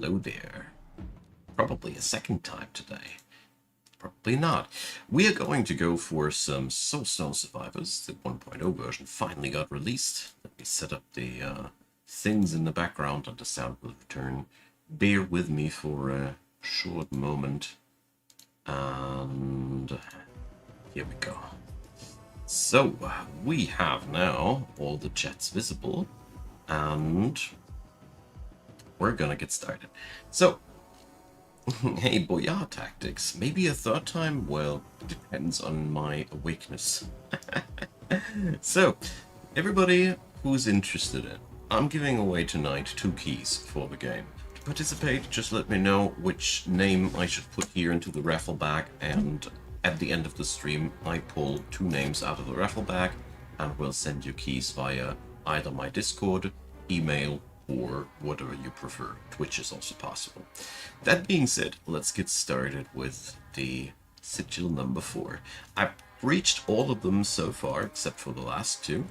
Hello there. Probably a second time today. Probably not. We are going to go for some Soulstone Survivors. The 1.0 version finally got released. Let me set up the things in the background and the sound will return. Bear with me for a short moment. And here we go. So, we have now all the chats visible. And we're gonna get started. So, hey, Boyar tactics. Maybe a third time? Well, it depends on my awakeness. So, everybody who's interested in, I'm giving away tonight 2 keys for the game. To participate, just let me know which name I should put here into the raffle bag, and at the end of the stream, I pull 2 names out of the raffle bag, and will send you keys via either my Discord, email, or whatever you prefer. Twitch is also possible. That being said, let's get started with the sigil number 4. I've reached all of them so far, except for the last 2.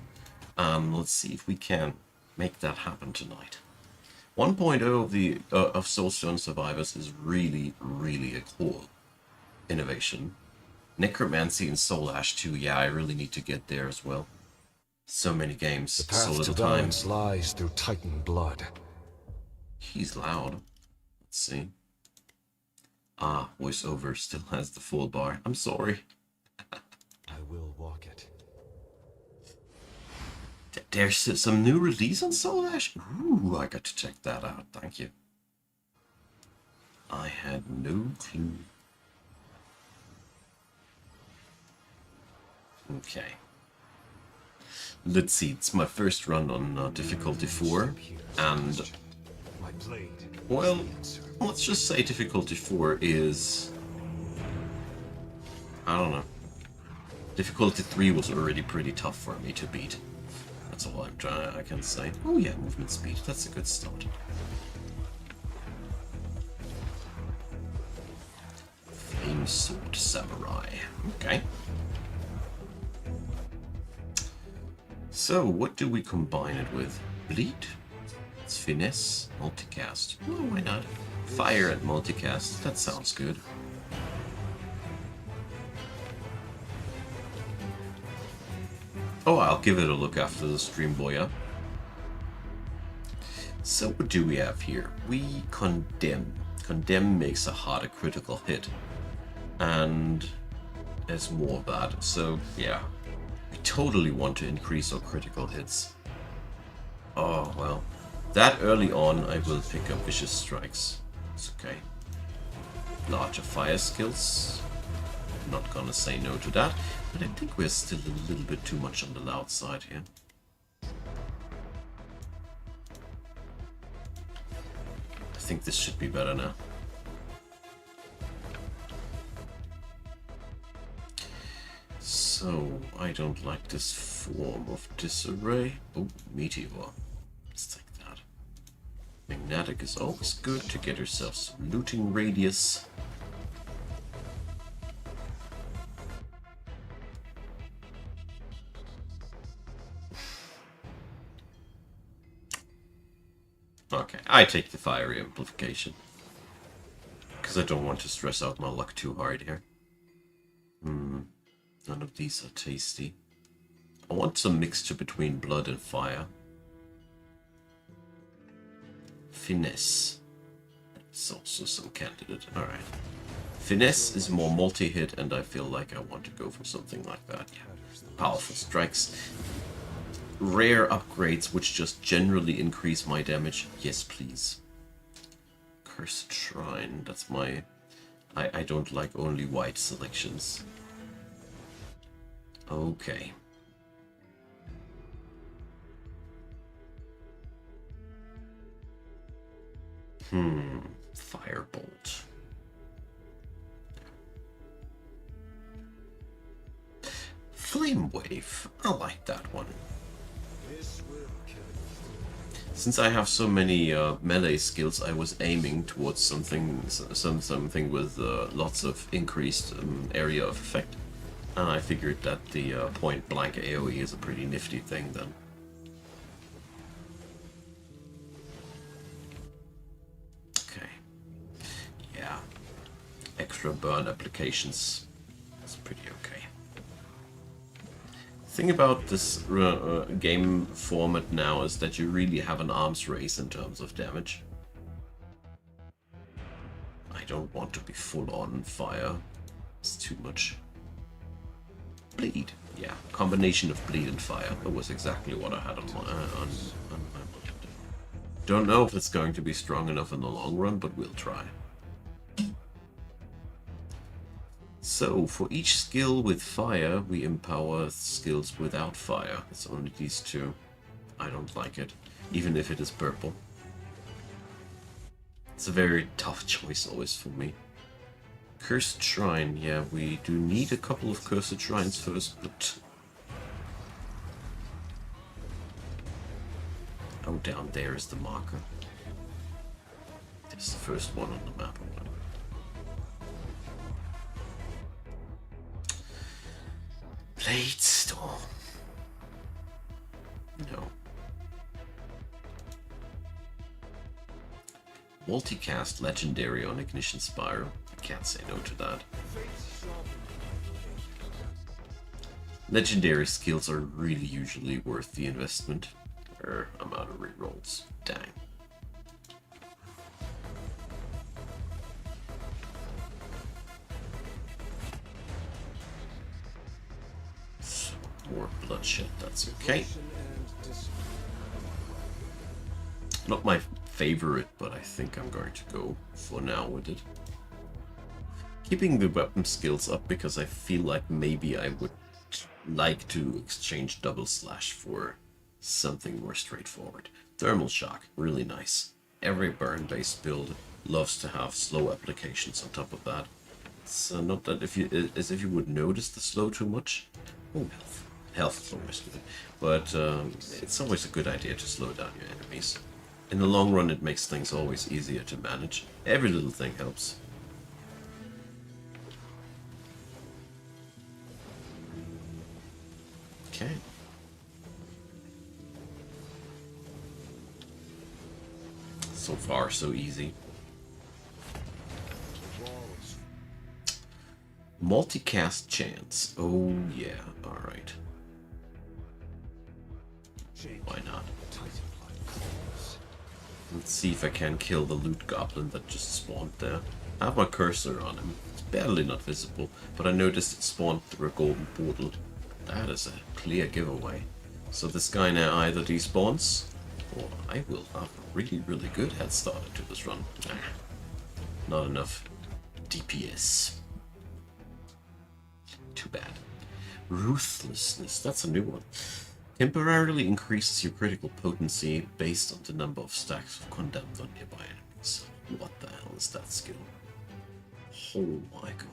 Let's see if we can make that happen tonight. 1.0 of Soulstone Survivors is really a cool innovation. Necromancy and Soul Ash 2, yeah, I really need to get there as well. So many games, The so path little to time. balance lies through Titan blood. He's loud. Let's see. Ah, voiceover still has the full bar. I'm sorry. I will walk it. There's some new release on Soul Ash? Ooh, I got to check that out. Thank you. I had no clue. Okay. Let's see, it's my first run on difficulty 4, and, well, let's just say difficulty 4 is, I don't know, difficulty 3 was already pretty tough for me to beat. That's all I can say. Oh yeah, movement speed, that's a good start. Flame Sword Samurai, okay. So, what do we combine it with? Bleed? It's finesse, multicast. Oh, why not? Fire and multicast, that sounds good. Oh, I'll give it a look after the stream, boya. So, what do we have here? We condemn. Condemn makes a harder critical hit. And there's more of that, so yeah. We totally want to increase our critical hits. Oh, well. That early on, I will pick up Vicious Strikes. It's okay. Larger fire skills. Not gonna say no to that. But I think we're still a little bit too much on the loud side here. I think this should be better now. So, I don't like this form of disarray. Oh, Meteor. Let's take that. Magnetic is always good to get yourself some looting radius. Okay, I take the fiery amplification. Because I don't want to stress out my luck too hard here. None of these are tasty. I want some mixture between blood and fire. Finesse. It's also some candidate. Alright. Finesse is more multi-hit, and I feel like I want to go for something like that. Yeah. Powerful strikes. Rare upgrades, which just generally increase my damage. Yes, please. Cursed Shrine. That's my... I don't like only white selections. Okay. Firebolt. Flame Wave. I like that one. Since I have so many melee skills, I was aiming towards something with lots of increased area of effect. And I figured that the point blank AoE is a pretty nifty thing then. Okay. extra burn applications. It's pretty okay. The thing about this game format now is that you really have an arms race in terms of damage. I don't want to be full on fire. It's too much. Bleed. Yeah, combination of bleed and fire. That was exactly what I had on my mind. Don't know if it's going to be strong enough in the long run, but we'll try. So, for each skill with fire, we empower skills without fire. It's only these two. I don't like it, even if it is purple. It's a very tough choice always for me. Cursed Shrine, yeah, we do need a couple of Cursed Shrines first, but... Oh, down there is the marker. It's the first one on the map. Blade Storm. No. Multicast Legendary on Ignition Spiral. I can't say no to that. Legendary skills are really usually worth the investment. I'm out of rerolls. Dang. More bloodshed, that's okay. Not my favorite, but I think I'm going to go for now with it. Keeping the weapon skills up because I feel like maybe I would like to exchange double slash for something more straightforward. Thermal shock, really nice. Every burn-based build loves to have slow applications on top of that. It's not that as if you would notice the slow too much. Oh, health is always good, but it's always a good idea to slow down your enemies. In the long run, it makes things always easier to manage. Every little thing helps. Okay. So far, so easy. Multicast chance. Oh yeah, alright. Why not? Let's see if I can kill the loot goblin that just spawned there. I have my cursor on him. It's barely not visible, but I noticed it spawned through a golden portal. That is a clear giveaway. So this guy now either despawns, or I will have a really, really good head start into this run. Not enough DPS. Too bad. Ruthlessness, that's a new one. Temporarily increases your critical potency based on the number of stacks of condemned on nearby enemies. What the hell is that skill? Oh my god.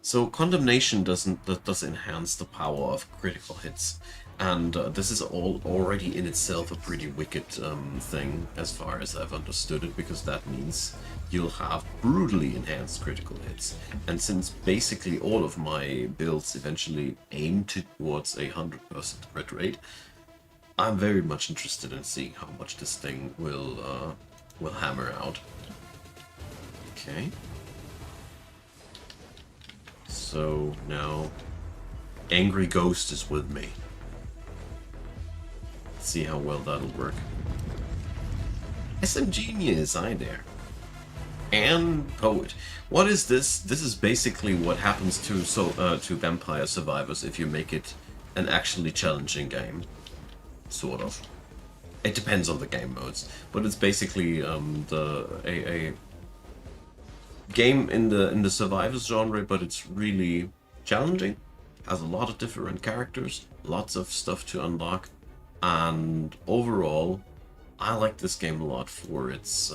So condemnation does enhance the power of critical hits, and this is already in itself a pretty wicked thing as far as I've understood it, because that means you'll have brutally enhanced critical hits. And since basically all of my builds eventually aim towards a 100% crit rate, I'm very much interested in seeing how much this thing will hammer out. Okay. So now, Angry Ghost is with me. Let's see how well that'll work. SMGenius, hi there. And Poet. What is this? This is basically what happens to Vampire Survivors if you make it an actually challenging game. Sort of. It depends on the game modes, but it's basically a game in the survivors genre, but it's really challenging. Has a lot of different characters, lots of stuff to unlock, and overall I like this game a lot for its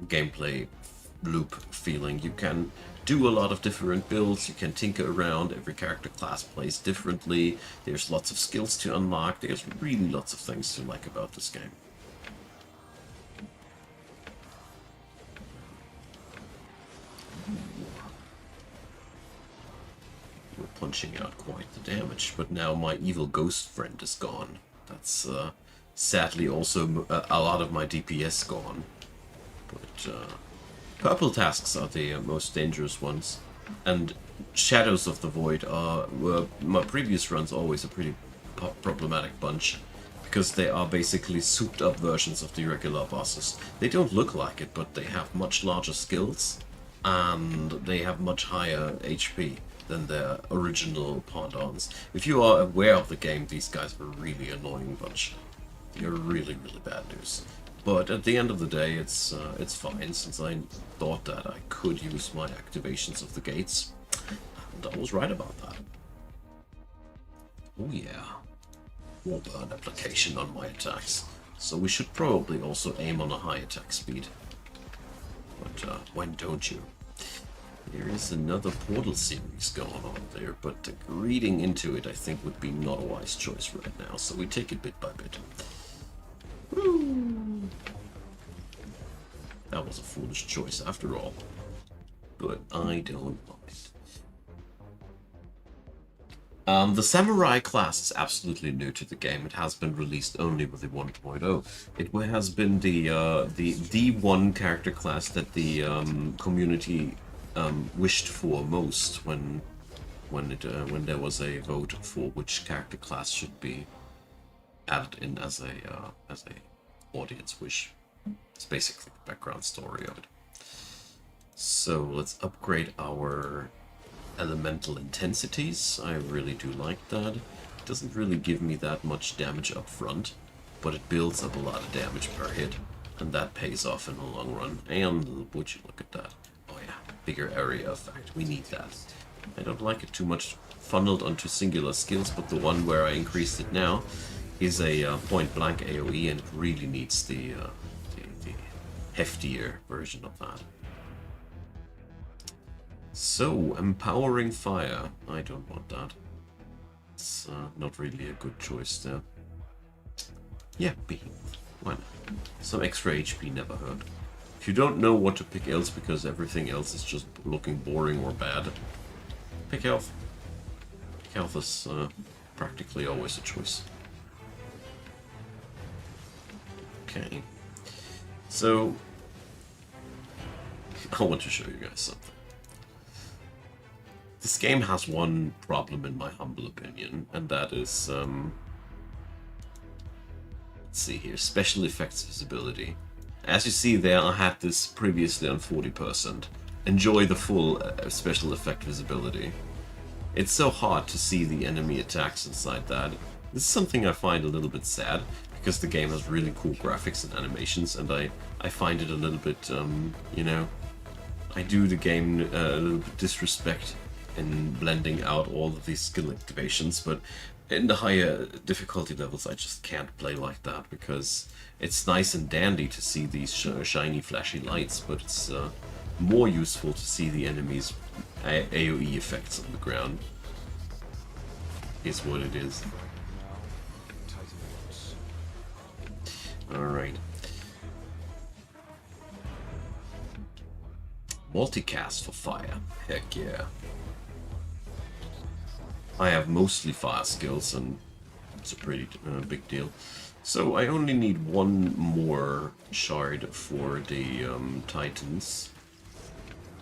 gameplay loop feeling. You can do a lot of different builds, you can tinker around, every character class plays differently, there's lots of skills to unlock, there's really lots of things to like about this game. We're punching out quite the damage, but now my evil ghost friend is gone. That's sadly also a lot of my DPS gone. But Purple tasks are the most dangerous ones, and Shadows of the Void were my previous runs always a pretty problematic bunch, because they are basically souped up versions of the regular bosses. They don't look like it, but they have much larger skills, and they have much higher HP than their original Pondons. If you are aware of the game, these guys are a really annoying bunch. They're really, really bad news. But at the end of the day, it's fine, since I thought that I could use my activations of the gates. And I was right about that. Oh yeah. More burn application on my attacks. So we should probably also aim on a high attack speed. But when don't you? There is another Portal series going on there, but reading into it I think would be not a wise choice right now, so we take it bit by bit. Woo. That was a foolish choice after all, but I don't mind. The Samurai class is absolutely new to the game. It has been released only with the 1.0. It has been the one character class that the community wished for most when there was a vote for which character class should be added in as a audience wish. It's basically the background story of it. So let's upgrade our elemental intensities. I really do like that. It doesn't really give me that much damage up front, but it builds up a lot of damage per hit, and that pays off in the long run. And would you look at that? Oh yeah, bigger area effect. We need that. I don't like it too much funneled onto singular skills, but the one where I increased it now is a point-blank AoE, and it really needs the heftier version of that. So, empowering fire. I don't want that. It's not really a good choice there. Yeah, beam. Why not? Some extra HP never hurt. If you don't know what to pick else because everything else is just looking boring or bad, pick health. Health is practically always a choice. Okay. So, I want to show you guys something. This game has one problem in my humble opinion, and that is, let's see here, special effects visibility. As you see there, I had this previously on 40%. Enjoy the full special effect visibility. It's so hard to see the enemy attacks inside that. This is something I find a little bit sad, because the game has really cool graphics and animations, and I find it a little bit, you know, I do the game a little bit disrespect in blending out all of these skill activations, but in the higher difficulty levels I just can't play like that, because it's nice and dandy to see these shiny flashy lights, but it's more useful to see the enemies' AoE effects on the ground. Is what it is. Alright. Multicast for fire. Heck yeah. I have mostly fire skills, and it's a pretty big deal. So I only need one more shard for the Titans.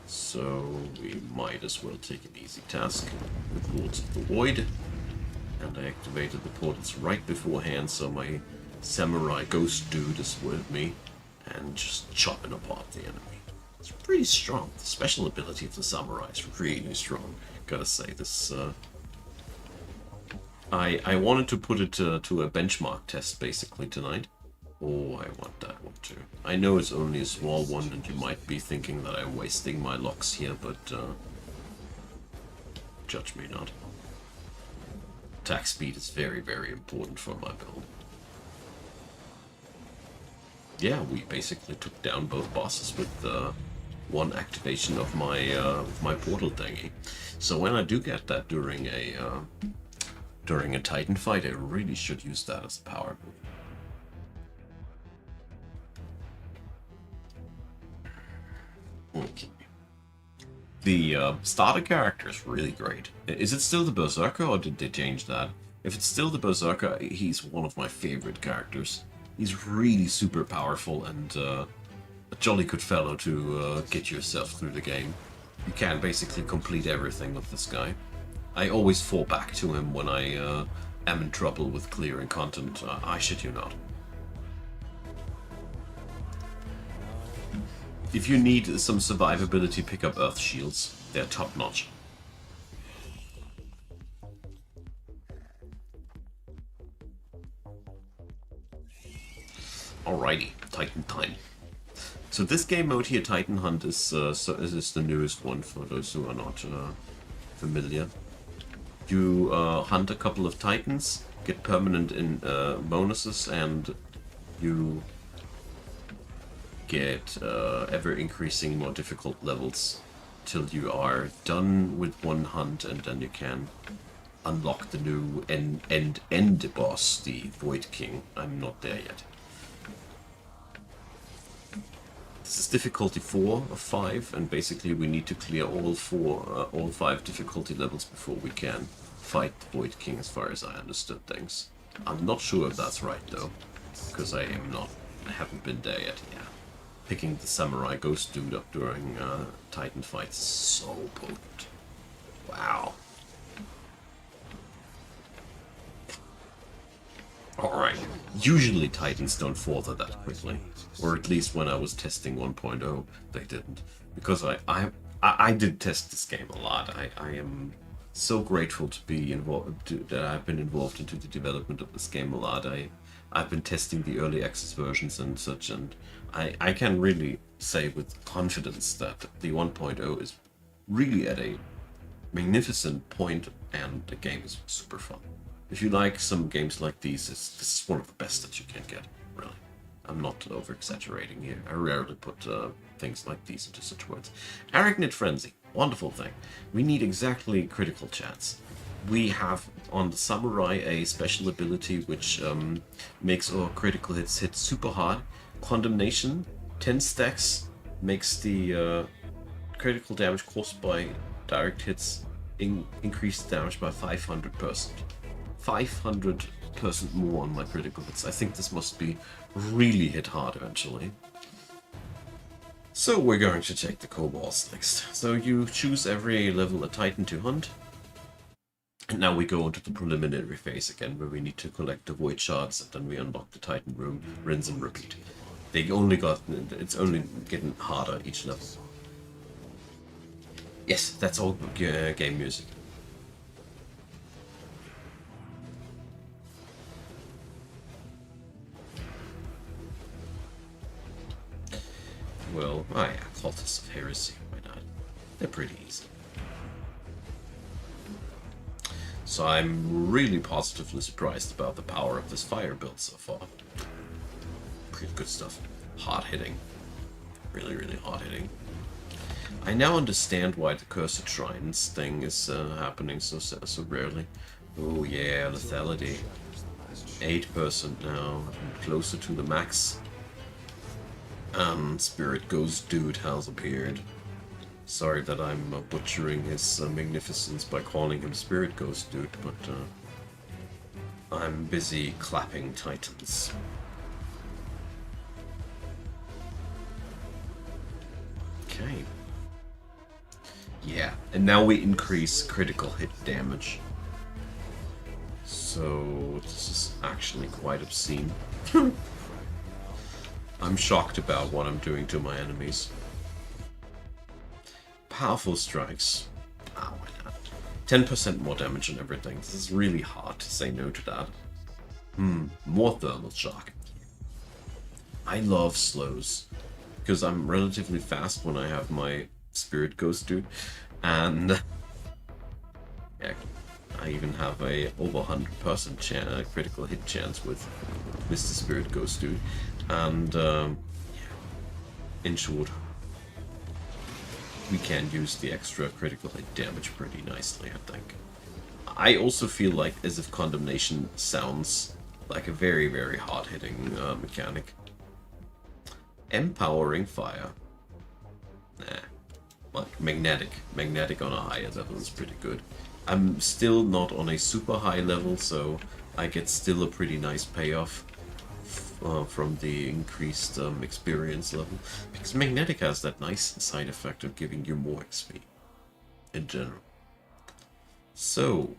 So we might as well take an easy task with Lords of the Void. And I activated the portals right beforehand, so my Samurai Ghost dude is with me, and just chopping apart the enemy. It's pretty strong. The special ability of the Samurai is really strong. Gotta say, this... I wanted to put it to a benchmark test, basically, tonight. Oh, I want that one too. I know it's only a small one, and you might be thinking that I'm wasting my locks here, but judge me not. Attack speed is very, very important for my build. Yeah, we basically took down both bosses with one activation of my portal thingy. So when I do get that during a Titan fight, I really should use that as a power move. Okay. The starter character is really great. Is it still the Berserker, or did they change that? If it's still the Berserker, he's one of my favorite characters. He's really super powerful and jolly good fellow to get yourself through the game. You can basically complete everything with this guy. I always fall back to him when I am in trouble with clearing content. I shit you not. If you need some survivability, pick up Earth Shields. They're top notch. Alrighty, Titan time. So this game mode here, Titan Hunt, is the newest one for those who are not familiar. You hunt a couple of Titans, get permanent bonuses, and you get ever-increasing, more difficult levels till you are done with one hunt, and then you can unlock the new end boss, the Void King. I'm not there yet. This is difficulty 4 of 5, and basically we need to clear all 5 difficulty levels before we can fight the Void King, as far as I understood things. I'm not sure if that's right though, because I haven't been there yet. Yeah, picking the Samurai Ghost dude up during Titan fights is so potent. Wow. Alright, usually Titans don't falter that quickly, or at least when I was testing 1.0 they didn't, because I did test this game a lot. I am so grateful to be involved, that I've been involved into the development of this game a lot. I've been testing the early access versions and such, and I can really say with confidence that the 1.0 is really at a magnificent point, and the game is super fun. If you like some games like these, this is one of the best that you can get, really. I'm not over-exaggerating here. I rarely put things like these into such words. Arachnid Frenzy, wonderful thing. We need exactly critical chance. We have on the Samurai a special ability which makes our critical hits hit super hard. Condemnation, 10 stacks, makes the critical damage caused by direct hits increase damage by 500%. 500% more on my critical hits. I think this must be really hit hard eventually. So we're going to take the kobolds next. So you choose every level a Titan to hunt. And now we go into the preliminary phase again, where we need to collect the void shards, and then we unlock the Titan room, rinse and repeat. It's only getting harder each level. Yes, that's all game music. Well, oh yeah, Cultists of Heresy, why not? They're pretty easy. So I'm really positively surprised about the power of this fire build so far. Pretty good stuff. Hard hitting. Really, really hard hitting. I now understand why the Cursed Shrines thing is happening so rarely. Oh yeah, lethality. 8% now, closer to the max. Spirit Ghost Dude has appeared. Sorry that I'm butchering his magnificence by calling him Spirit Ghost Dude, but I'm busy clapping Titans. Okay. Yeah, and now we increase critical hit damage. So this is actually quite obscene. I'm shocked about what I'm doing to my enemies. Powerful strikes. Ah, why not? 10% more damage on everything. This is really hard to say no to that. More thermal shock. I love slows, because I'm relatively fast when I have my Spirit Ghost Dude, and yeah, I even have a over 100% critical hit chance with Mr. Spirit Ghost Dude. And yeah, in short, we can use the extra critical hit damage pretty nicely, I think. I also feel like as if Condemnation sounds like a very, very hard-hitting mechanic. Empowering Fire. Nah. Like Magnetic on a higher level is pretty good. I'm still not on a super high level, so I get still a pretty nice payoff from the increased experience level, because magnetic has that nice side effect of giving you more XP in general. So,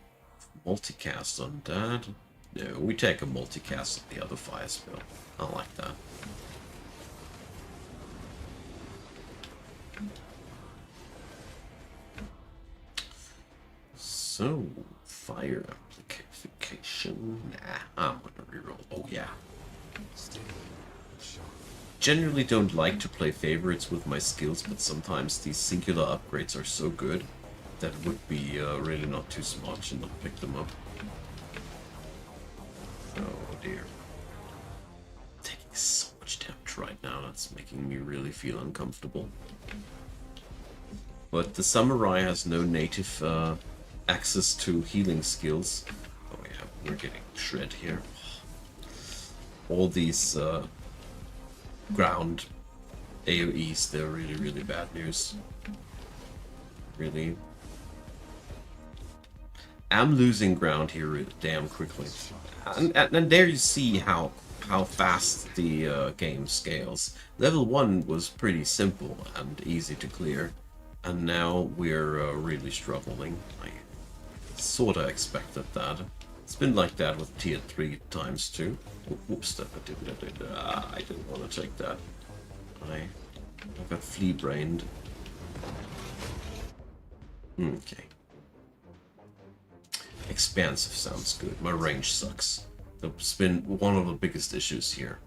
multicast on that. No, we take a multicast on the other fire spell. I like that. So, fire amplification. Nah, I'm gonna reroll. Oh yeah. Generally don't like to play favorites with my skills, but sometimes these singular upgrades are so good that it would be really not too smart to not pick them up. Oh dear. Taking so much damage right now, that's making me really feel uncomfortable. But the samurai has no native access to healing skills. Oh yeah, we're getting shred here. All these ground AoEs, they're really, really bad news. Really. I'm losing ground here damn quickly. And there you see how fast the game scales. Level 1 was pretty simple and easy to clear. And now we're really struggling. I sorta expected that. It's been like that with tier 3 times too. Oops, I didn't want to take that. I got flea-brained. Okay. Expansive sounds good. My range sucks. That's been one of the biggest issues here.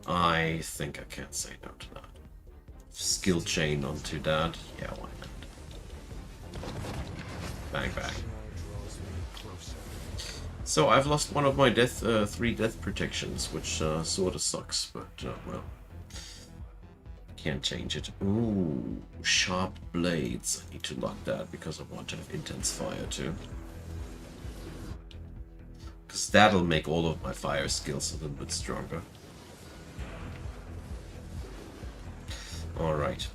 I think I can't say no to that. Skill chain onto that. Yeah, why not? Bang, bang. So I've lost one of my 3 death protections, which sort of sucks, but well, can't change it. Ooh, sharp blades. I need to lock that because I want to have intense fire too. Because that'll make all of my fire skills a little bit stronger. Alright.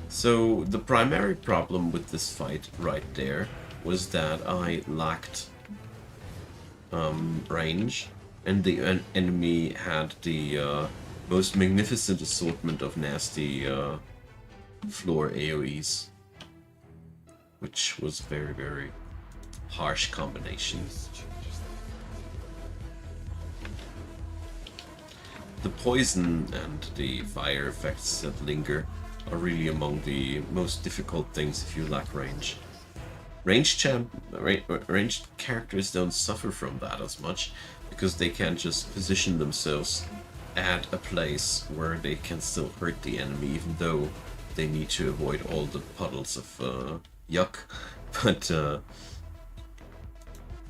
So the primary problem with this fight right there was that I lacked range, and the enemy had the most magnificent assortment of nasty floor AoEs, which was a very, very harsh combination. The poison and the fire effects that linger are really among the most difficult things if you lack range. Ranged characters don't suffer from that as much, because they can just position themselves at a place where they can still hurt the enemy, even though they need to avoid all the puddles of yuck. But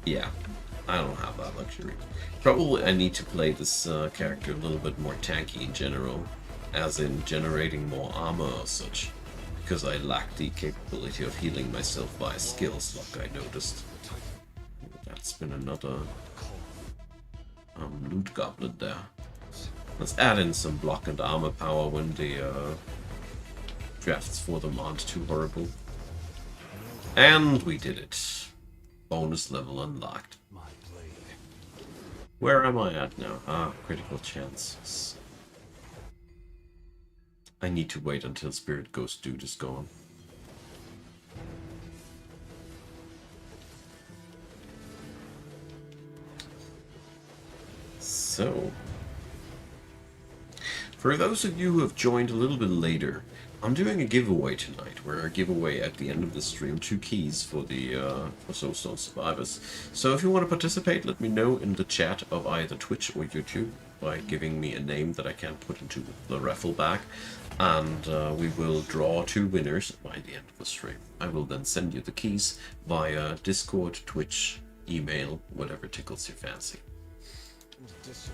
yeah, I don't have that luxury. Probably I need to play this character a little bit more tanky in general, as in generating more armor or such, because I lack the capability of healing myself via skills, like I noticed. That's been another loot goblin there. Let's add in some block and armor power when the drafts for them aren't too horrible. And we did it. Bonus level unlocked. Where am I at now? Ah, critical chances. I need to wait until Spirit Ghost Dude is gone. So, for those of you who have joined a little bit later, I'm doing a giveaway tonight, where I give away at the end of the stream 2 keys for the for Soulstone survivors. So if you want to participate, let me know in the chat of either Twitch or YouTube by giving me a name that I can put into the raffle bag, and we will draw 2 winners by the end of the stream. I will then send you the keys via Discord, Twitch, email, whatever tickles your fancy.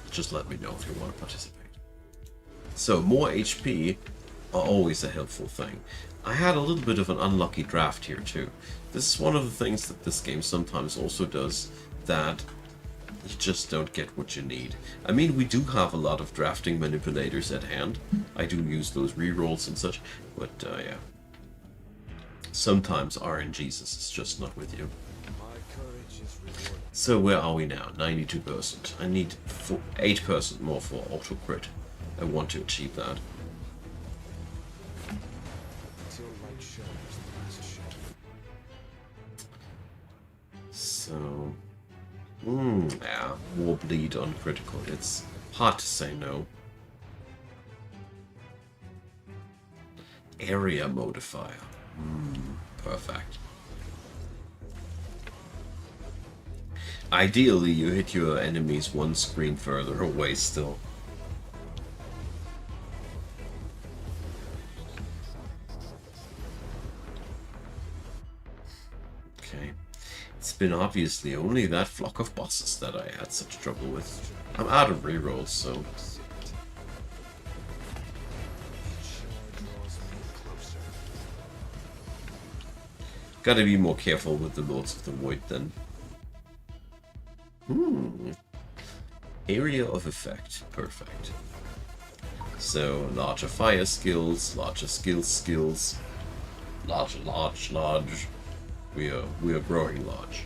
Just let me know if you want to participate. So more HP are always a helpful thing. I had a little bit of an unlucky draft here too. This is one of the things that this game sometimes also does, that you just don't get what you need. I mean, we do have a lot of drafting manipulators at hand. I do use those rerolls and such, but yeah. Sometimes RNGesus is just not with you. So where are we now? 92%. I need 8% more for auto crit. I want to achieve that. Till light shows the last shadow. So, yeah, war bleed on critical. It's hard to say no. Area modifier. Perfect. Ideally, you hit your enemies one screen further away still. Okay. It's been obviously only that flock of bosses that I had such trouble with. I'm out of rerolls, so... Gotta be more careful with the Lords of the Void then. Area of effect. Perfect. So, larger fire skills, larger skills. Large. We are growing large.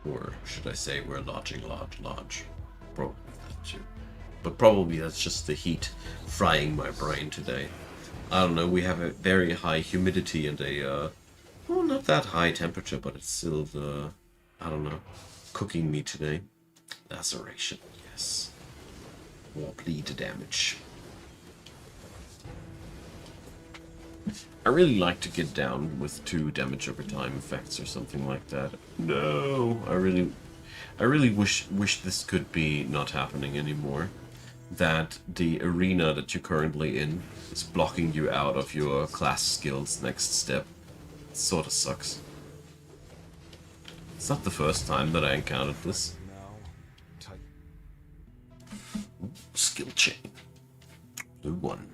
Or should I say we're larging large. Probably that too. But probably that's just the heat frying my brain today. I don't know, we have a very high humidity and a, well, not that high temperature, but it's still the, I don't know, cooking me today. Laceration, yes. More bleed damage. I really like to get down with 2 damage over time effects or something like that. No, I really wish this could be not happening anymore. That the arena that you're currently in is blocking you out of your class skills next step. It sort of sucks. It's not the first time that I encountered this. Skill chain. Blue one.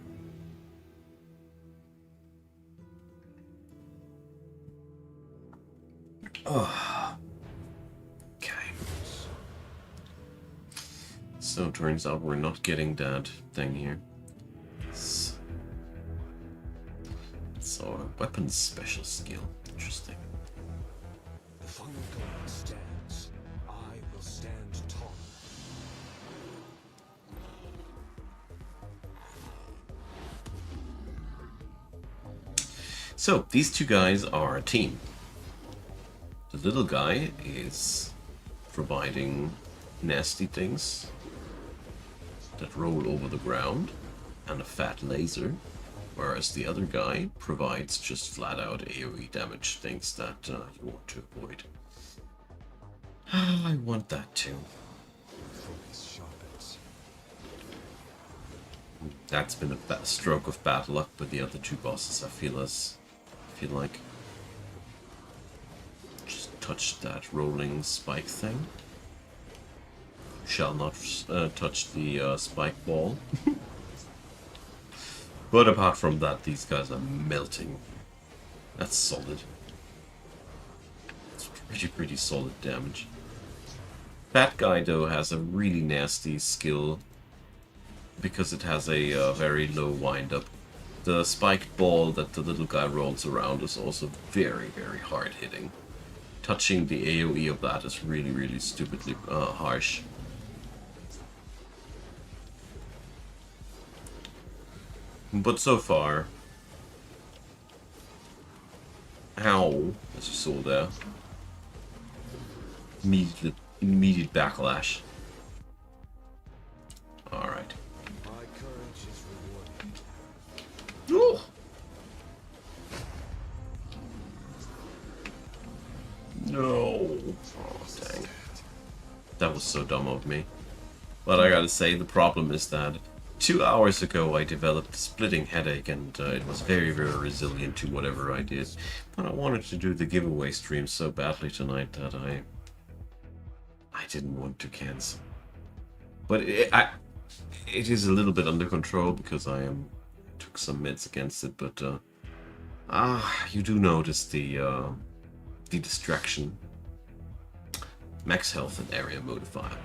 Oh. Okay. So it turns out we're not getting that thing here. So a weapons special skill. Interesting. The final god stands. I will stand tall. So these 2 guys are a team. The little guy is providing nasty things that roll over the ground and a fat laser, whereas the other guy provides just flat out AoE damage, things that you want to avoid. I want that too. Focus sharpens. That's been a stroke of bad luck with the other 2 bosses. I feel like just touch that rolling spike thing. Shall not touch the spike ball. But apart from that, these guys are melting. That's solid. It's pretty solid damage. That guy, though, has a really nasty skill because it has a very low wind-up. The spiked ball that the little guy rolls around is also very hard-hitting. Touching the AoE of that is really stupidly harsh. But so far, ow, as you saw there, immediate backlash. All right. My courage is rewarded. Ooh. No. Oh, dang. That was so dumb of me. But I gotta say, the problem is that 2 hours ago I developed a splitting headache and it was very resilient to whatever I did. But I wanted to do the giveaway stream so badly tonight that I didn't want to cancel. But it is a little bit under control because I took some meds against it, but you do notice the distraction. Max health and area modifier.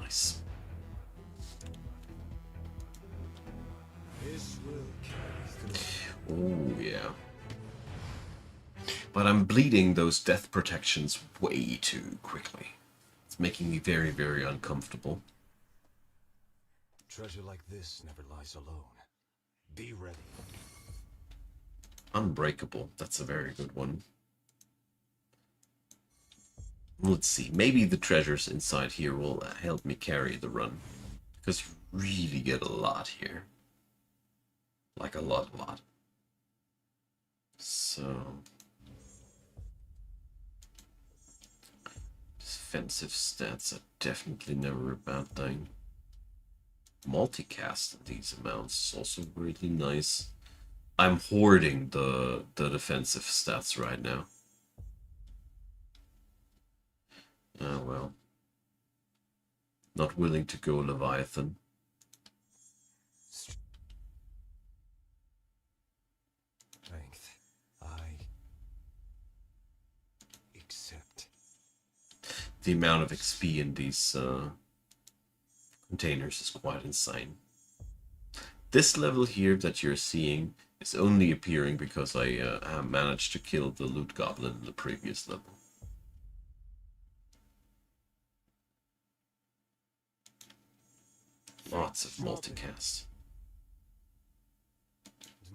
Nice. This will carry through. Oh, yeah. But I'm bleeding those death protections way too quickly. It's making me very, very uncomfortable. Treasure like this never lies alone. Be ready. Unbreakable. That's a very good one. Let's see. Maybe the treasures inside here will help me carry the run. Because you really get a lot here. Like a lot. So... defensive stats are definitely never a bad thing. Multicast at these amounts is also really nice. I'm hoarding the defensive stats right now. Oh well. Not willing to go Leviathan. Strength. I accept. The amount of XP in these containers is quite insane. This level here that you're seeing is only appearing because I managed to kill the loot goblin in the previous level. Lots of multicast.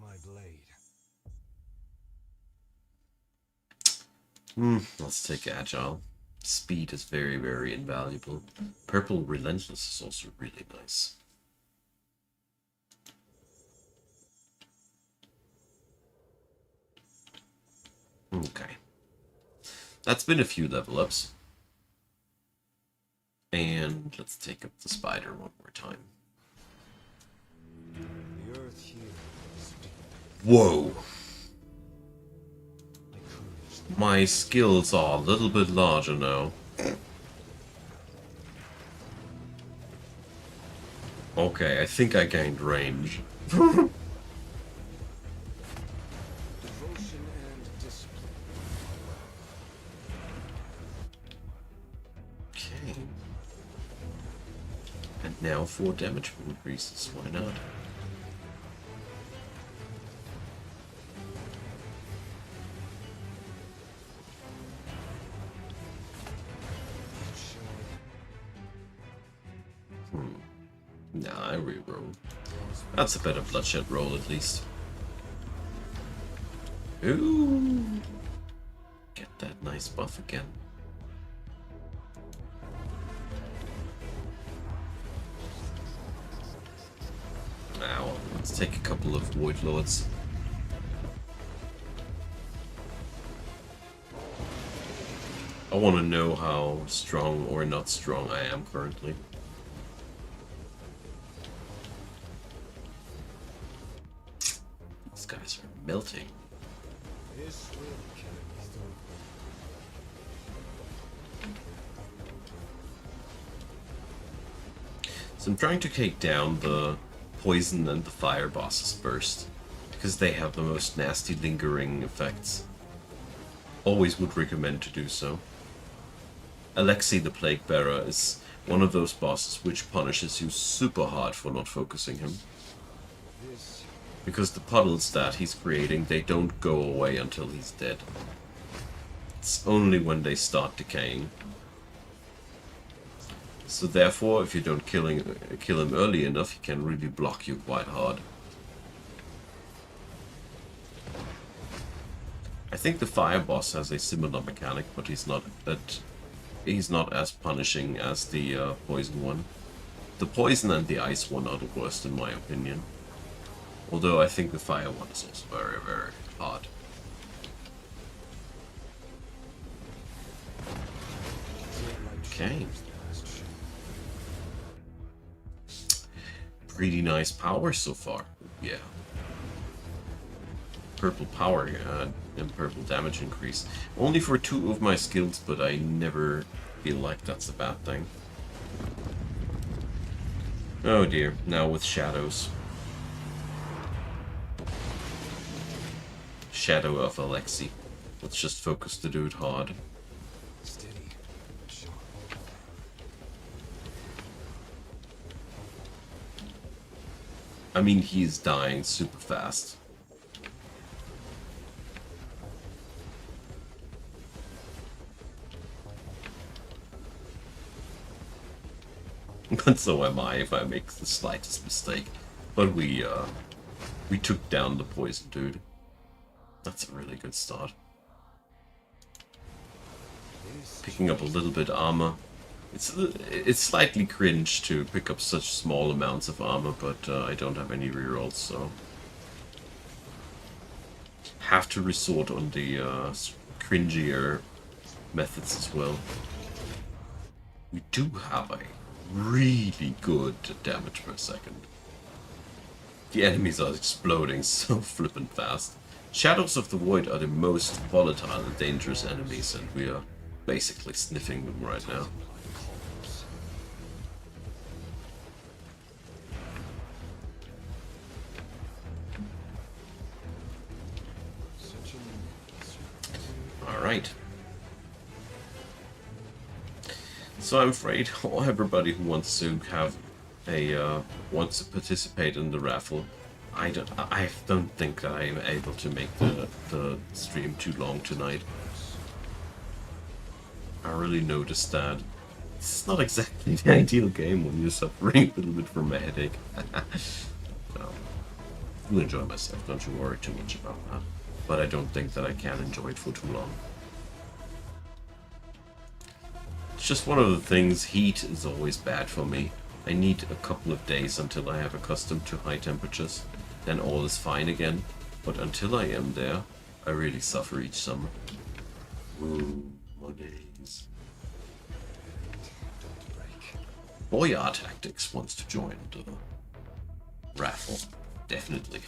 My blade. Let's take Agile. Speed is very, very invaluable. Purple Relentless is also really nice. Okay. That's been a few level ups. And let's take up the spider one more time. The earth here is deep. Whoa! My skills are a little bit larger now. Okay, I think I gained range. Devotion and discipline. Okay. And now 4 damage increases, why not? Nah, I reroll. That's a better bloodshed roll at least. Ooh! Get that nice buff again. Now, let's take a couple of Void Lords. I want to know how strong or not strong I am currently. These guys are melting. This will carry me through. So I'm trying to take down the poison and the fire bosses first, because they have the most nasty lingering effects. Always would recommend to do so. Alexei the Plague Bearer is one of those bosses which punishes you super hard for not focusing him. Because the puddles that he's creating, they don't go away until he's dead. It's only when they start decaying. So therefore, if you don't kill him early enough, he can really block you quite hard. I think the fire boss has a similar mechanic, but he's not as punishing as the poison one. The poison and the ice one are the worst in my opinion. Although I think the fire one is also very, very hard. Okay. Pretty nice power so far. Yeah. Purple power and purple damage increase. Only for 2 of my skills, but I never feel like that's a bad thing. Oh dear, now with shadows. Shadow of Alexei. Let's just focus the dude hard. Steady, sharp. I mean, he's dying super fast. and so am I if I make the slightest mistake. But we took down the poison dude. That's a really good start. Picking up a little bit armor. It's slightly cringe to pick up such small amounts of armor, but I don't have any rerolls, so have to resort on the cringier methods as well. We do have a really good damage per second. The enemies are exploding so flippin' fast. Shadows of the Void are the most volatile and dangerous enemies, and we are basically sniffing them right now. Alright. So I'm afraid everybody who wants to have a wants to participate in the raffle, I don't think that I am able to make the stream too long tonight. I really noticed that it's not exactly the ideal game when you're suffering a little bit from a headache. So, I'll enjoy myself, don't you worry too much about that. But I don't think that I can enjoy it for too long. It's just one of the things, heat is always bad for me. I need a couple of days until I have accustomed to high temperatures, then all is fine again. But until I am there, I really suffer each summer. Ooh, monies. Boyar Tactics wants to join the raffle, definitely.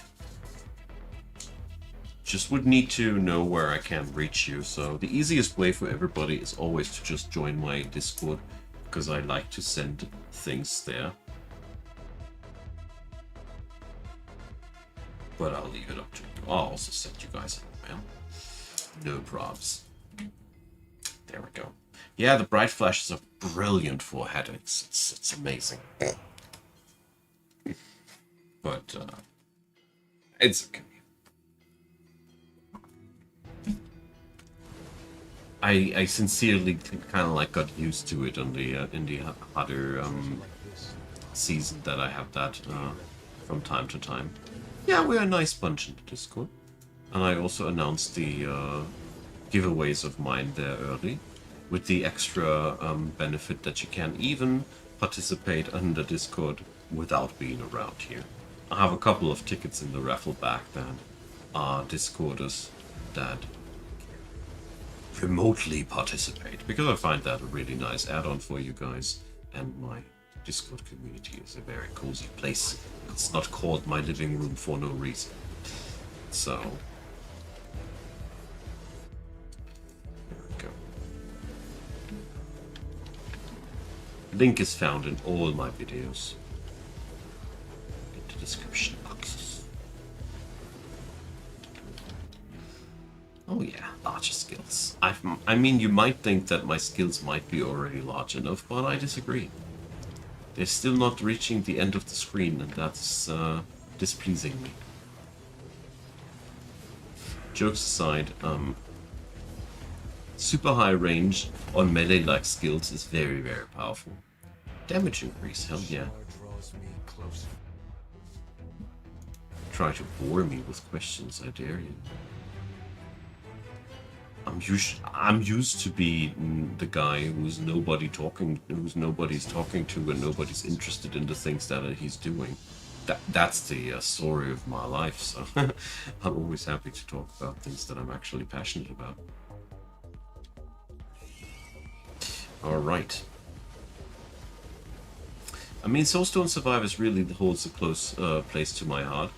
Just would need to know where I can reach you, so the easiest way for everybody is always to just join my Discord, because I like to send things there. But I'll leave it up to you. I'll also send you guys an email. No probs. There we go. Yeah, the bright flashes are brilliant for headaches. It's amazing. But it's okay. I sincerely kind of like got used to it on the in the other season that I have that from time to time. Yeah, we're a nice bunch in the Discord, and I also announced the giveaways of mine there early, with the extra benefit that you can even participate in the Discord without being around here. I have a couple of tickets in the raffle bag that are Discorders that remotely participate, because I find that a really nice add-on for you guys, and my Discord community is a very cozy place. It's not called my living room for no reason. So there we go. Link is found in all my videos in the description boxes. Oh yeah, larger skills. I mean, you might think that my skills might be already large enough, but I disagree. They're still not reaching the end of the screen, and that's displeasing me. Jokes aside, super high range on melee-like skills is very, very powerful. Damage increase, hell yeah. Try to bore me with questions, I dare you. I'm used to be the guy who's nobody's talking to, and nobody's interested in the things that he's doing. That's the story of my life. So I'm always happy to talk about things that I'm actually passionate about. All right. I mean, Soulstone Survivors really holds a close place to my heart,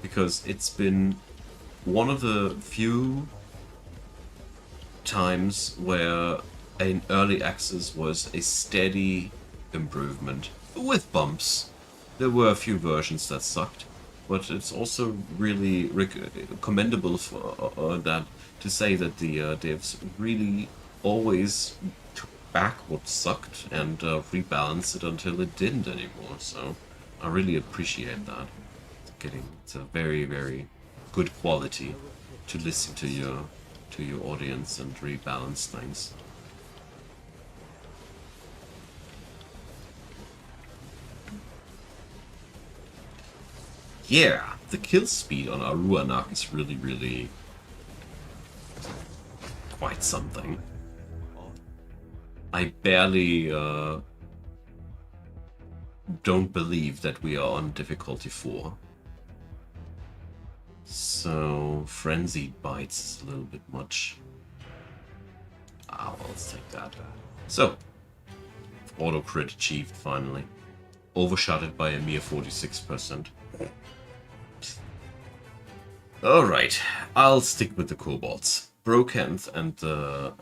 because it's been one of the few times where an early access was a steady improvement with bumps. There were a few versions that sucked, but it's also really commendable for that to say that the devs really always took back what sucked and rebalanced it until it didn't anymore. So I really appreciate that. It's a very, very good quality to listen to your audience and rebalance things. Yeah, the kill speed on Aruanak is really, really quite something. I barely don't believe that we are on difficulty 4. So, Frenzied Bites is a little bit much. Ah, well, let's take that. So, auto crit achieved finally. Overshot it by a mere 46%. Alright, I'll stick with the kobolds. Brokenth and the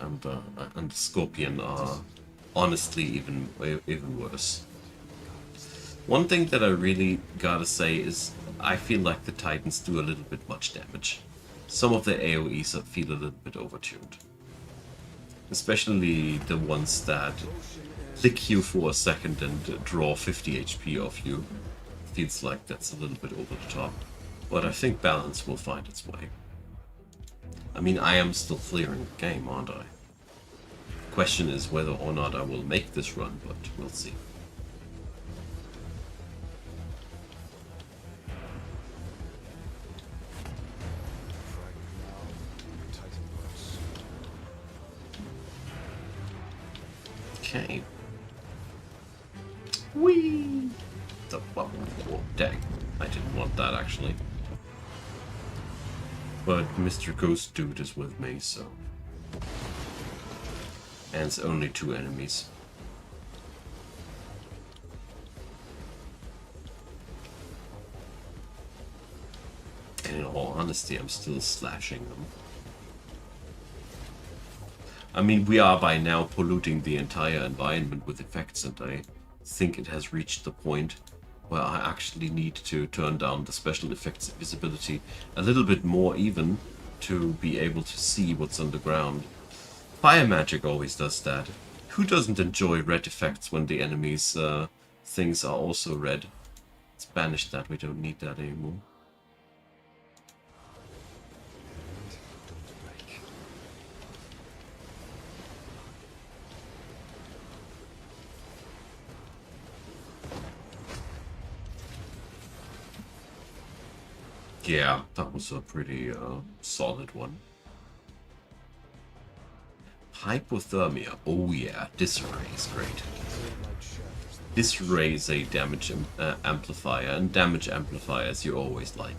Scorpion are honestly even worse. One thing that I really gotta say is I feel like the Titans do a little bit much damage. Some of the AoEs feel a little bit overtuned. Especially the ones that click you for a second and draw 50 HP off you. Feels like that's a little bit over the top. But I think balance will find its way. I mean, I am still clearing the game, aren't I? Question is whether or not I will make this run, but we'll see. Okay. Whee! Oh, dang. I didn't want that, actually. But Mr. Ghost Dude is with me, so... And it's only 2 enemies. And in all honesty, I'm still slashing them. I mean, we are by now polluting the entire environment with effects, and I think it has reached the point where I actually need to turn down the special effects visibility a little bit more even to be able to see what's on the ground. Fire magic always does that. Who doesn't enjoy red effects when the enemy's things are also red? Let's banish that, we don't need that anymore. Yeah, that was a pretty solid one. Hypothermia. Oh yeah, Disarray is great. Disarray is a damage amplifier, and damage amplifiers you always like.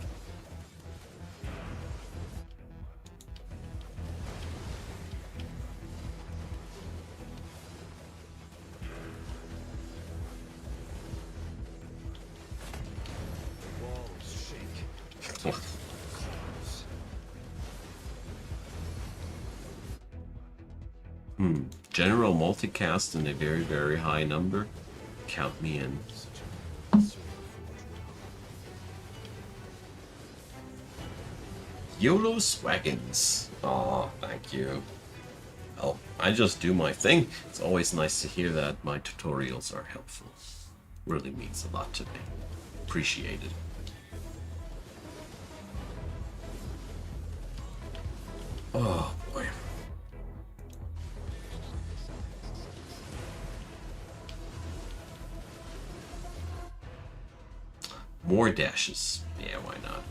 General multicast in a very, very high number. Count me in. YOLO Swaggins. Aw, thank you. Well, I just do my thing. It's always nice to hear that my tutorials are helpful. Really means a lot to me. Appreciate it. Oh boy. More dashes. Yeah, why not?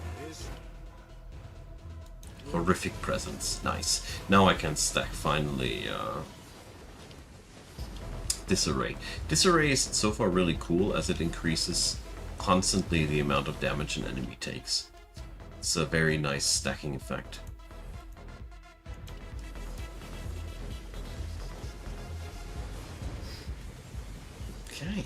Horrific presence. Nice. Now I can stack finally Disarray. Disarray is so far really cool as it increases constantly the amount of damage an enemy takes. It's a very nice stacking effect. Okay.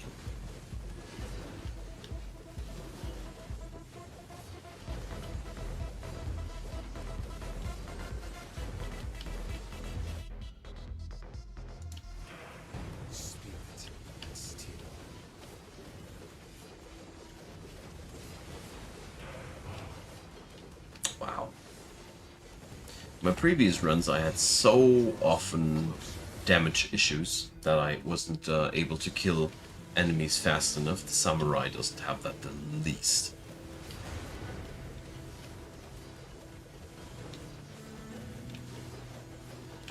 Wow. My previous runs I had so often damage issues that I wasn't able to kill enemies fast enough. The samurai doesn't have that the least.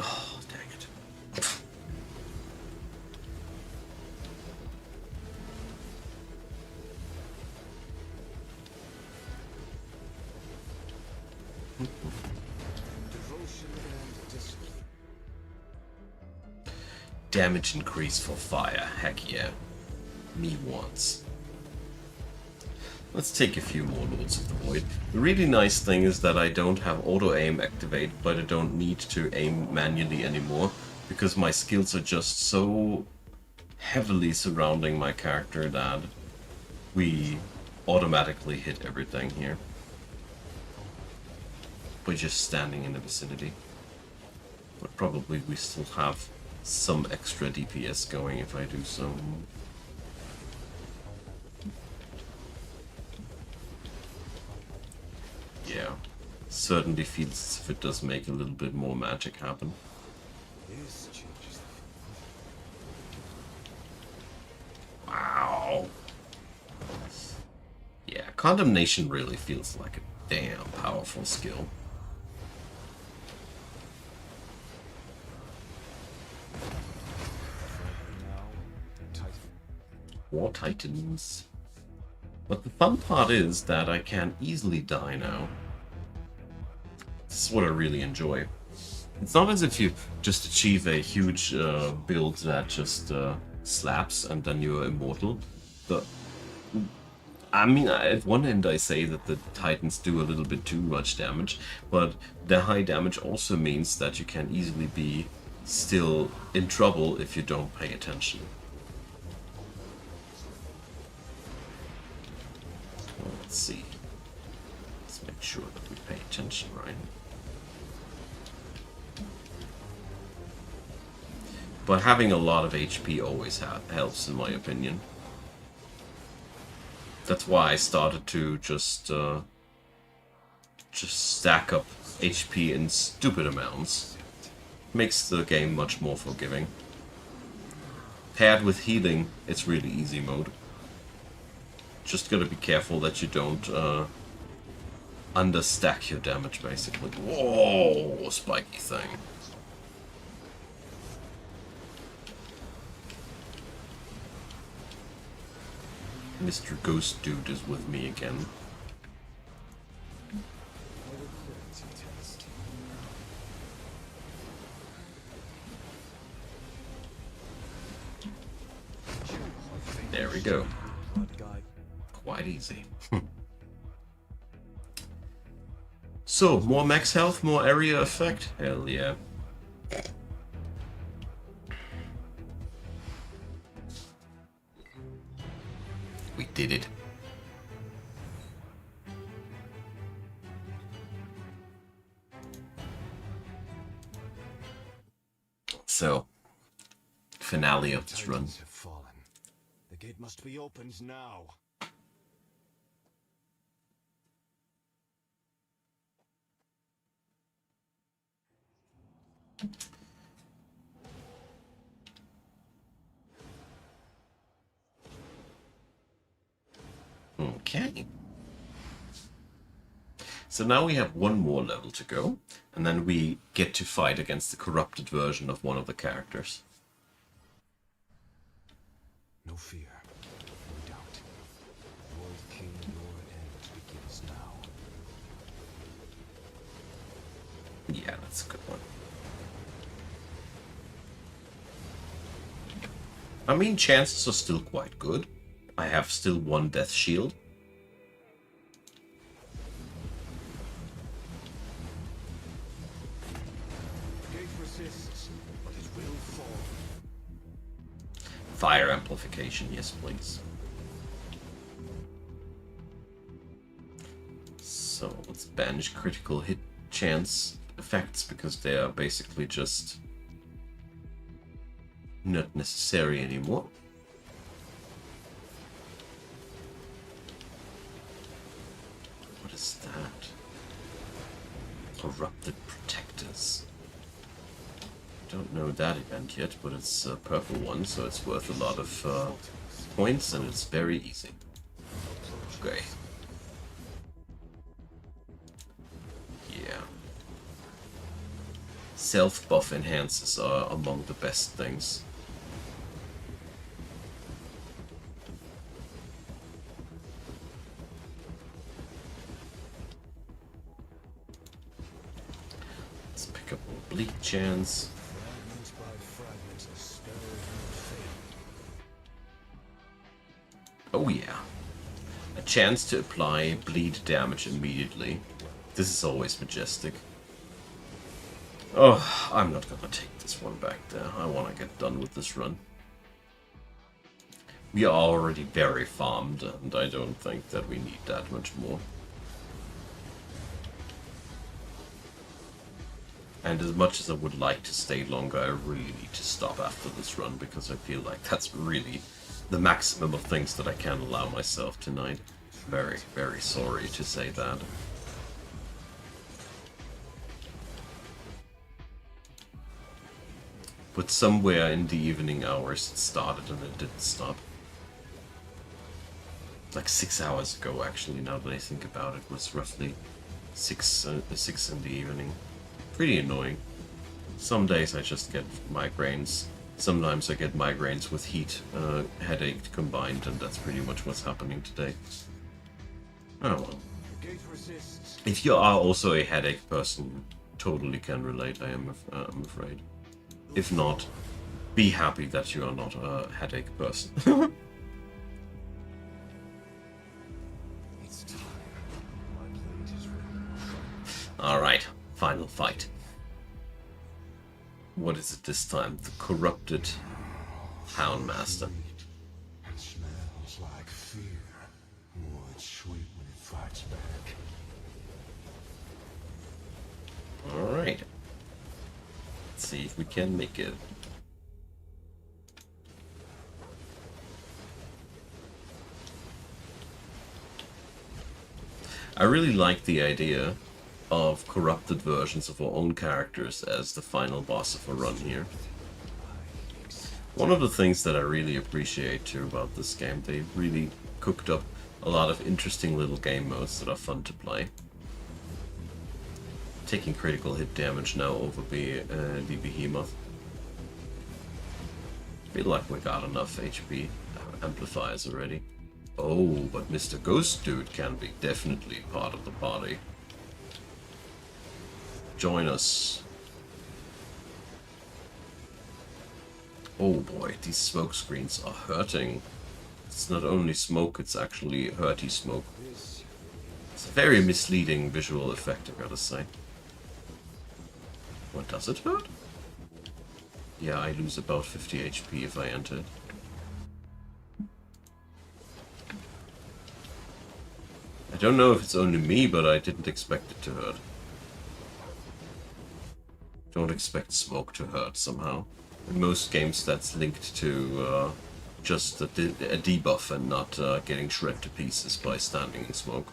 Oh, dang it. Devotion and discipline. Damage increase for fire. Heck yeah. Me once. Let's take a few more Lords of the Void. The really nice thing is that I don't have auto-aim activate, but I don't need to aim manually anymore, because my skills are just so heavily surrounding my character that we automatically hit everything here. By just standing in the vicinity. But probably we still have some extra DPS going if I do so. Yeah, certainly feels as if it does make a little bit more magic happen. This changes the Wow. Yeah, Condemnation really feels like a damn powerful skill. War Titans. But the fun part is that I can easily die now. This is what I really enjoy. It's not as if you just achieve a huge build that just slaps and then you're immortal. I mean, at one end I say that the Titans do a little bit too much damage, but the high damage also means that you can easily be still in trouble if you don't pay attention. Well, let's see. Let's make sure that we pay attention, right? But having a lot of HP always helps, in my opinion. That's why I started to just stack up HP in stupid amounts. Makes the game much more forgiving. Paired with healing, it's really easy mode. Just gotta be careful that you don't understack your damage, basically. Whoa, spiky thing. Mr. Ghost Dude is with me again. There we go. Quite easy. So, more max health, more area effect? Hell yeah. We did it. So, finale of this run. Titans have fallen. The gate must be opened now. Okay. So now we have one more level to go, and then we get to fight against the corrupted version of one of the characters. No fear, no doubt. World King, your end begins now. Yeah, that's a good one. I mean, chances are still quite good. I have still one death shield. Gate resists, but it will fall. Fire amplification, yes please. So let's banish critical hit chance effects because they are basically just not necessary anymore. What is that? Corrupted Protectors. Don't know that event yet, but it's a purple one, so it's worth a lot of points, and it's very easy. Okay. Yeah. Self-buff enhancers are among the best things. couple of bleak chants. Fragment by fragment, a spell not fading. Oh yeah. A chance to apply bleed damage immediately. This is always majestic. Oh, I'm not gonna take this one back there. I wanna get done with this run. We are already very farmed, and I don't think that we need that much more. And as much as I would like to stay longer, I really need to stop after this run, because I feel like that's really the maximum of things that I can allow myself tonight. Very, very sorry to say that. But somewhere in the evening hours it started and it didn't stop. Like 6 hours ago, actually, now that I think about it, was roughly 6 in the evening. Pretty annoying. Some days I just get migraines. Sometimes I get migraines with heat, headache combined, and that's pretty much what's happening today. Oh well. Gate resists. If you are also a headache person, totally can relate, I'm afraid. If not, be happy that you are not a headache person. It's time. My blade is ready. Alright, final fight. What is it this time? The corrupted Houndmaster. It smells like fear. Oh, it's sweet when it fights back. Alright. Let's see if we can make it. I really like the idea of corrupted versions of our own characters as the final boss of a run here. One of the things that I really appreciate too about this game, they really cooked up a lot of interesting little game modes that are fun to play. Taking critical hit damage now over the behemoth. Feel like we got enough HP amplifiers already. Oh, but Mr. Ghost Dude can be definitely part of the party. Join us. Oh boy, these smoke screens are hurting. It's not only smoke, it's actually hurty smoke. It's a very misleading visual effect, I gotta say. What, does it hurt? Yeah, I lose about 50 HP if I enter it. I don't know if it's only me, but I didn't expect it to hurt. Don't expect smoke to hurt somehow. In most games that's linked to just a debuff and not getting shredded to pieces by standing in smoke.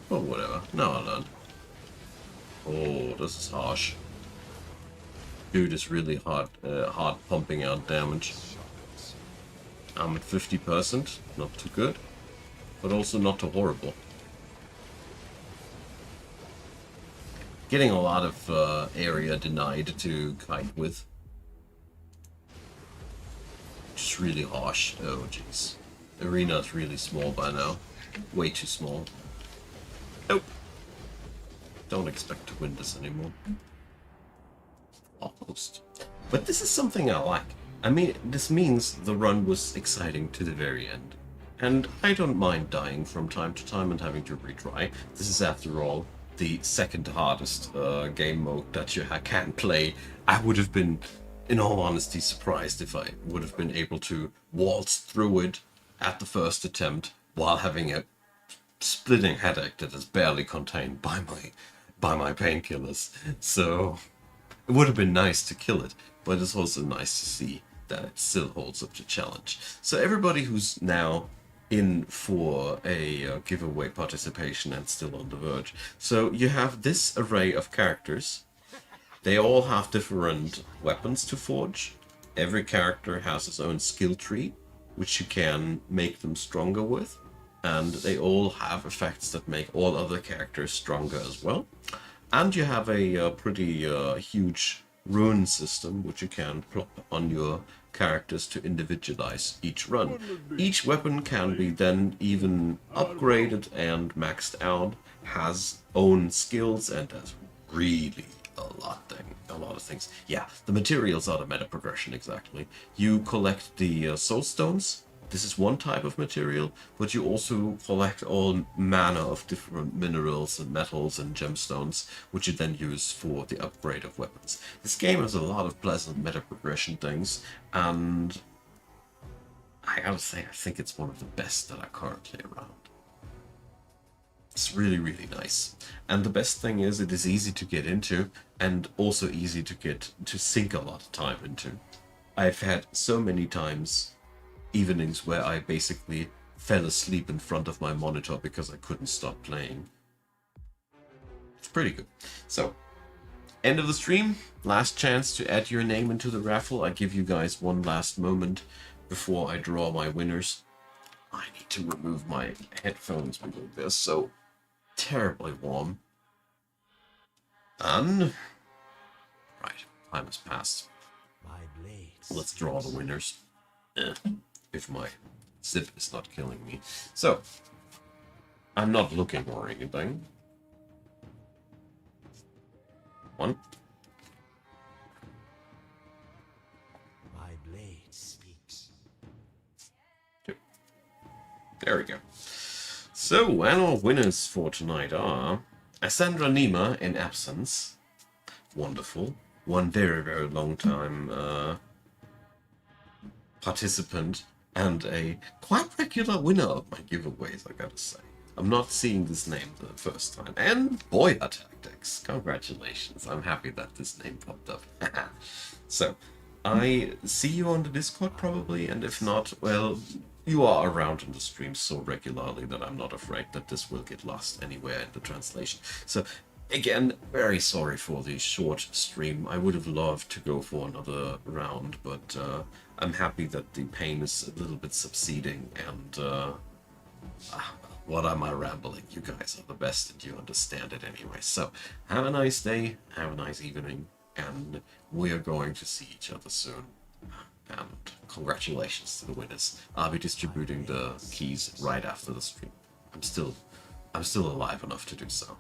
Or whatever, now I learned. Oh, this is harsh. Dude is really hard pumping out damage. I'm at 50%, not too good, but also not too horrible. Getting a lot of area denied to kite with. Just really harsh. Oh jeez. Arena's really small by now. Way too small. Nope. Don't expect to win this anymore. Almost. But this is something I like. I mean, this means the run was exciting to the very end. And I don't mind dying from time to time and having to retry. This is, after all, the second hardest game mode that you can play. I would have been, in all honesty, surprised if I would have been able to waltz through it at the first attempt while having a splitting headache that is barely contained by my painkillers. So it would have been nice to kill it, but it's also nice to see that it still holds up to challenge. So everybody who's now in for a giveaway participation and still on the verge. So you have this array of characters. They all have different weapons to forge. Every character has its own skill tree, which you can make them stronger with. And they all have effects that make all other characters stronger as well. And you have a pretty huge rune system, which you can plop on your characters to individualize each run. Each weapon can be then even upgraded and maxed out, has own skills, and has really a lot of things. Yeah, the materials are the meta progression exactly. You collect the soul stones. This is one type of material, but you also collect all manner of different minerals and metals and gemstones, which you then use for the upgrade of weapons. This game has a lot of pleasant meta progression things, and I gotta say, I think it's one of the best that are currently around. It's really, really nice. And the best thing is it is easy to get into and also easy to get to sink a lot of time into. I've had so many times evenings where I basically fell asleep in front of my monitor because I couldn't stop playing. It's pretty good. So, end of the stream. Last chance to add your name into the raffle. I give you guys one last moment before I draw my winners. I need to remove my headphones because they're so terribly warm. And right, time has passed. Let's draw the winners. If my zip is not killing me. So, I'm not looking or anything. 1. My blade speaks. 2. There we go. So, and our winners for tonight are Asandra Nima in absence. Wonderful. One very, very long time participant and a quite regular winner of my giveaways, I gotta say. I'm not seeing this name the first time. And Boya Tactics. Congratulations. I'm happy that this name popped up. So, I see you on the Discord probably, and if not, well, you are around in the stream so regularly that I'm not afraid that this will get lost anywhere in the translation. So, again, very sorry for the short stream. I would have loved to go for another round, but I'm happy that the pain is a little bit subsiding, and what am I rambling? You guys are the best and you understand it anyway. So, have a nice day, have a nice evening, and we are going to see each other soon. And congratulations to the winners. I'll be distributing the keys right after the stream. I'm still alive enough to do so.